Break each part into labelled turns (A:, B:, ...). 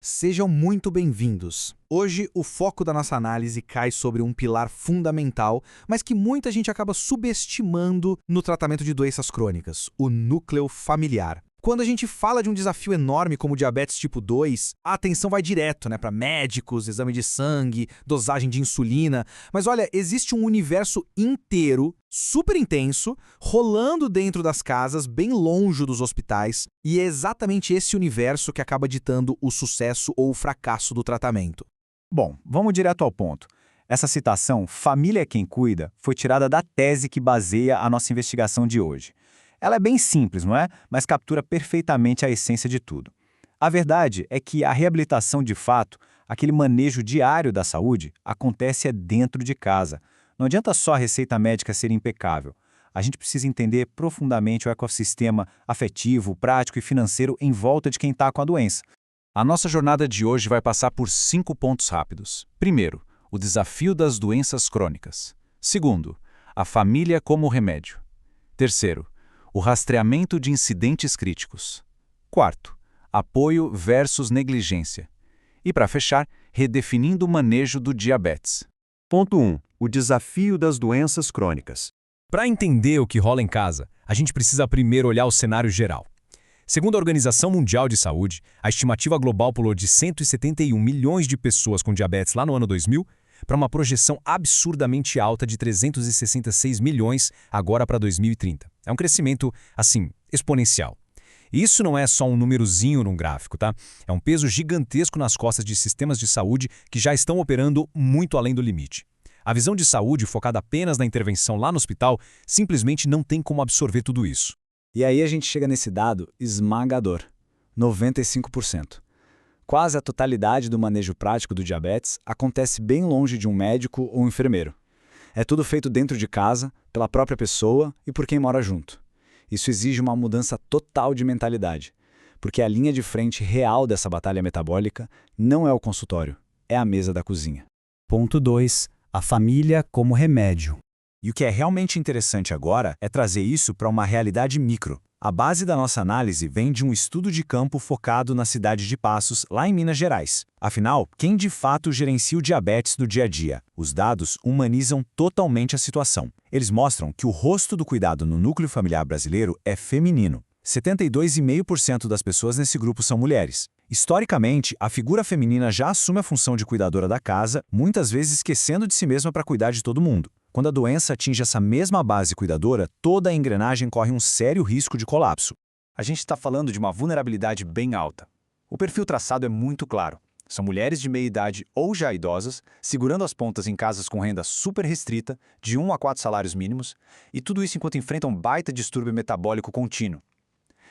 A: Sejam muito bem-vindos. Hoje, o foco da nossa análise cai sobre um pilar fundamental, mas que muita gente acaba subestimando no tratamento de doenças crônicas: o núcleo familiar. Quando a gente fala de um desafio enorme como o diabetes tipo 2, a atenção vai direto, para médicos, exame de sangue, dosagem de insulina. Mas olha, existe um universo inteiro, super intenso, rolando dentro das casas, bem longe dos hospitais, e é exatamente esse universo que acaba ditando o sucesso ou o fracasso do tratamento.
B: Bom, vamos direto ao ponto. Essa citação, "família é quem cuida", foi tirada da tese que baseia a nossa investigação de hoje. Ela é bem simples, não é? Mas captura perfeitamente a essência de tudo. A verdade é que a reabilitação de fato, aquele manejo diário da saúde, acontece dentro de casa. Não adianta só a receita médica ser impecável. A gente precisa entender profundamente o ecossistema afetivo, prático e financeiro em volta de quem está com a doença.
C: A nossa jornada de hoje vai passar por 5 pontos rápidos. Primeiro, o desafio das doenças crônicas. Segundo, a família como remédio. Terceiro, o rastreamento de incidentes críticos. Quarto, apoio versus negligência. E para fechar, redefinindo o manejo do diabetes.
D: Ponto 1. O desafio das doenças crônicas.
E: Para entender o que rola em casa, a gente precisa primeiro olhar o cenário geral. Segundo a Organização Mundial de Saúde, a estimativa global pulou de 171 milhões de pessoas com diabetes lá no ano 2000 para uma projeção absurdamente alta de 366 milhões agora para 2030. É um crescimento, exponencial. E isso não é só um númerozinho num gráfico, tá? É um peso gigantesco nas costas de sistemas de saúde que já estão operando muito além do limite. A visão de saúde focada apenas na intervenção lá no hospital simplesmente não tem como absorver tudo isso.
B: E aí a gente chega nesse dado esmagador: 95%. Quase a totalidade do manejo prático do diabetes acontece bem longe de um médico ou enfermeiro. É tudo feito dentro de casa, pela própria pessoa e por quem mora junto. Isso exige uma mudança total de mentalidade, porque a linha de frente real dessa batalha metabólica não é o consultório, é a mesa da cozinha.
F: Ponto 2. A família como remédio.
B: E o que é realmente interessante agora é trazer isso para uma realidade micro. A base da nossa análise vem de um estudo de campo focado na cidade de Passos, lá em Minas Gerais. Afinal, quem de fato gerencia o diabetes do dia a dia? Os dados humanizam totalmente a situação. Eles mostram que o rosto do cuidado no núcleo familiar brasileiro é feminino. 72,5% das pessoas nesse grupo são mulheres. Historicamente, a figura feminina já assume a função de cuidadora da casa, muitas vezes esquecendo de si mesma para cuidar de todo mundo. Quando a doença atinge essa mesma base cuidadora, toda a engrenagem corre um sério risco de colapso. A gente está falando de uma vulnerabilidade bem alta. O perfil traçado é muito claro. São mulheres de meia idade ou já idosas, segurando as pontas em casas com renda super restrita, de 1 a 4 salários mínimos, e tudo isso enquanto enfrentam um baita distúrbio metabólico contínuo.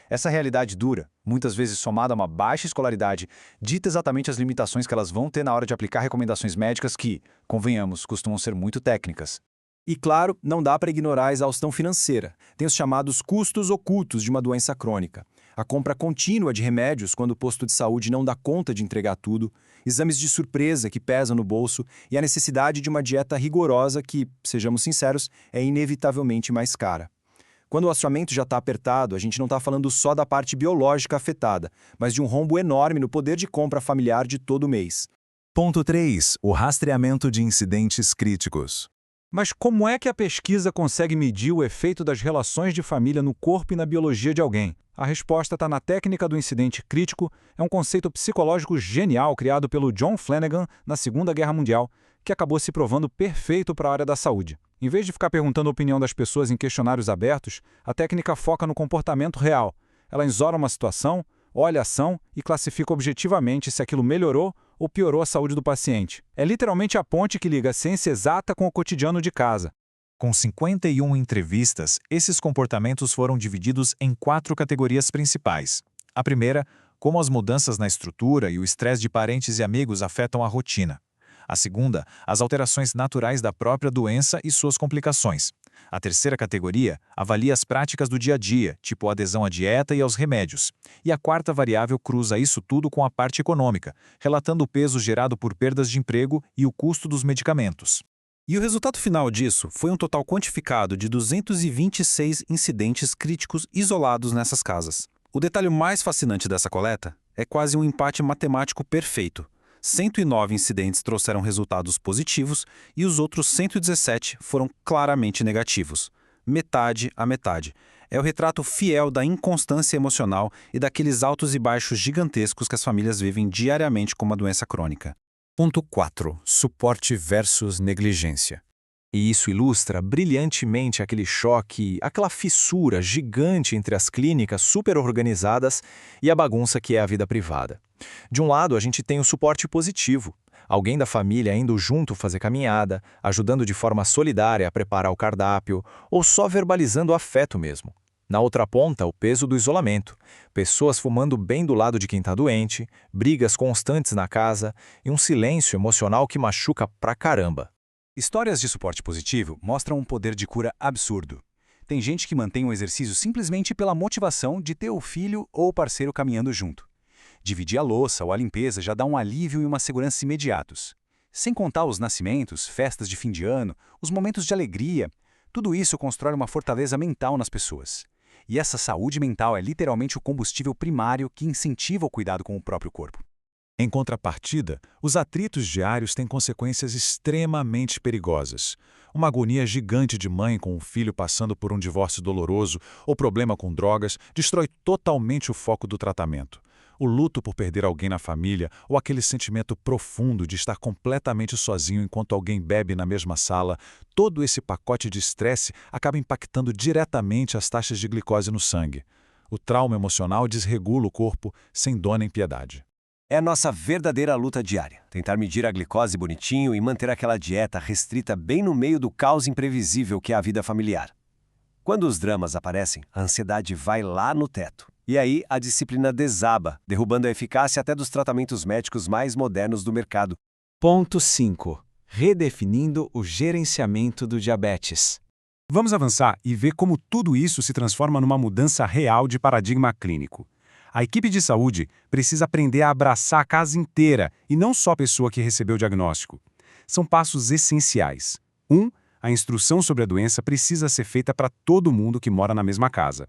B: Essa realidade dura, muitas vezes somada a uma baixa escolaridade, dita exatamente as limitações que elas vão ter na hora de aplicar recomendações médicas que, convenhamos, costumam ser muito técnicas.
E: E claro, não dá para ignorar a exaustão financeira. Tem os chamados custos ocultos de uma doença crônica. A compra contínua de remédios quando o posto de saúde não dá conta de entregar tudo, exames de surpresa que pesam no bolso e a necessidade de uma dieta rigorosa que, sejamos sinceros, é inevitavelmente mais cara. Quando o orçamento já está apertado, a gente não está falando só da parte biológica afetada, mas de um rombo enorme no poder de compra familiar de todo mês.
C: Ponto 3. O rastreamento de incidentes críticos.
G: Mas como é que a pesquisa consegue medir o efeito das relações de família no corpo e na biologia de alguém? A resposta está na técnica do incidente crítico, é um conceito psicológico genial criado pelo John Flanagan na Segunda Guerra Mundial, que acabou se provando perfeito para a área da saúde. Em vez de ficar perguntando a opinião das pessoas em questionários abertos, a técnica foca no comportamento real. Ela isora uma situação, olha a ação e classifica objetivamente se aquilo melhorou ou piorou a saúde do paciente. É literalmente a ponte que liga a ciência exata com o cotidiano de casa.
C: Com 51 entrevistas, esses comportamentos foram divididos em 4 categorias principais. A primeira, como as mudanças na estrutura e o estresse de parentes e amigos afetam a rotina. A segunda, as alterações naturais da própria doença e suas complicações. A terceira categoria avalia as práticas do dia a dia, tipo a adesão à dieta e aos remédios. E a quarta variável cruza isso tudo com a parte econômica, relatando o peso gerado por perdas de emprego e o custo dos medicamentos.
E: E o resultado final disso foi um total quantificado de 226 incidentes críticos isolados nessas casas. O detalhe mais fascinante dessa coleta
H: É quase um empate matemático perfeito. 109 incidentes trouxeram resultados positivos e os outros 117 foram claramente negativos. Metade a metade. É o retrato fiel da inconstância emocional e daqueles altos e baixos gigantescos que as famílias vivem diariamente com uma doença crônica.
B: Ponto 4. Suporte versus negligência. E isso ilustra brilhantemente aquele choque, aquela fissura gigante entre as clínicas super organizadas e a bagunça que é a vida privada. De um lado, a gente tem o suporte positivo. Alguém da família indo junto fazer caminhada, ajudando de forma solidária a preparar o cardápio, ou só verbalizando afeto mesmo. Na outra ponta, o peso do isolamento. Pessoas fumando bem do lado de quem está doente, brigas constantes na casa e um silêncio emocional que machuca pra caramba.
I: Histórias de suporte positivo mostram um poder de cura absurdo. Tem gente que mantém o exercício simplesmente pela motivação de ter o filho ou o parceiro caminhando junto. Dividir a louça ou a limpeza já dá um alívio e uma segurança imediatos. Sem contar os nascimentos, festas de fim de ano, os momentos de alegria, tudo isso constrói uma fortaleza mental nas pessoas. E essa saúde mental é literalmente o combustível primário que incentiva o cuidado com o próprio corpo.
C: Em contrapartida, os atritos diários têm consequências extremamente perigosas. Uma agonia gigante de mãe com um filho passando por um divórcio doloroso ou problema com drogas destrói totalmente o foco do tratamento. O luto por perder alguém na família ou aquele sentimento profundo de estar completamente sozinho enquanto alguém bebe na mesma sala, todo esse pacote de estresse acaba impactando diretamente as taxas de glicose no sangue. O trauma emocional desregula o corpo sem dó nem piedade.
J: É a nossa verdadeira luta diária. Tentar medir a glicose bonitinho e manter aquela dieta restrita bem no meio do caos imprevisível que é a vida familiar. Quando os dramas aparecem, a ansiedade vai lá no teto. E aí a disciplina desaba, derrubando a eficácia até dos tratamentos médicos mais modernos do mercado.
B: Ponto 5. Redefinindo o gerenciamento do diabetes.
K: Vamos avançar e ver como tudo isso se transforma numa mudança real de paradigma clínico. A equipe de saúde precisa aprender a abraçar a casa inteira e não só a pessoa que recebeu o diagnóstico. São passos essenciais. 1. A instrução sobre a doença precisa ser feita para todo mundo que mora na mesma casa.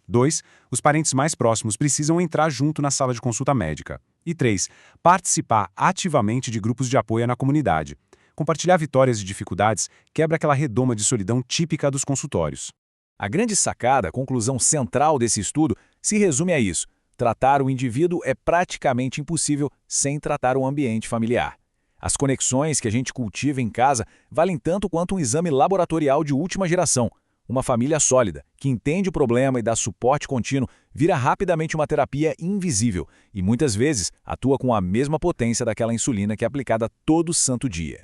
K: 2. Os parentes mais próximos precisam entrar junto na sala de consulta médica. E 3. Participar ativamente de grupos de apoio na comunidade. Compartilhar vitórias e dificuldades quebra aquela redoma de solidão típica dos consultórios.
E: A grande sacada, a conclusão central desse estudo, se resume a isso. Tratar o indivíduo é praticamente impossível sem tratar o ambiente familiar. As conexões que a gente cultiva em casa valem tanto quanto um exame laboratorial de última geração. Uma família sólida, que entende o problema e dá suporte contínuo, vira rapidamente uma terapia invisível e muitas vezes atua com a mesma potência daquela insulina que é aplicada todo santo dia.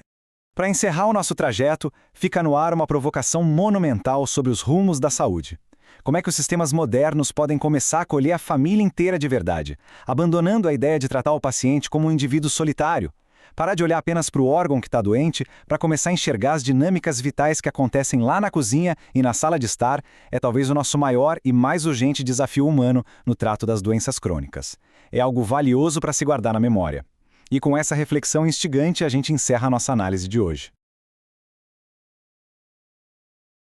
A: Para encerrar o nosso trajeto, fica no ar uma provocação monumental sobre os rumos da saúde. Como é que os sistemas modernos podem começar a acolher a família inteira de verdade, abandonando a ideia de tratar o paciente como um indivíduo solitário? Parar de olhar apenas para o órgão que está doente, para começar a enxergar as dinâmicas vitais que acontecem lá na cozinha e na sala de estar, é talvez o nosso maior e mais urgente desafio humano no trato das doenças crônicas. É algo valioso para se guardar na memória. E com essa reflexão instigante, a gente encerra a nossa análise de hoje.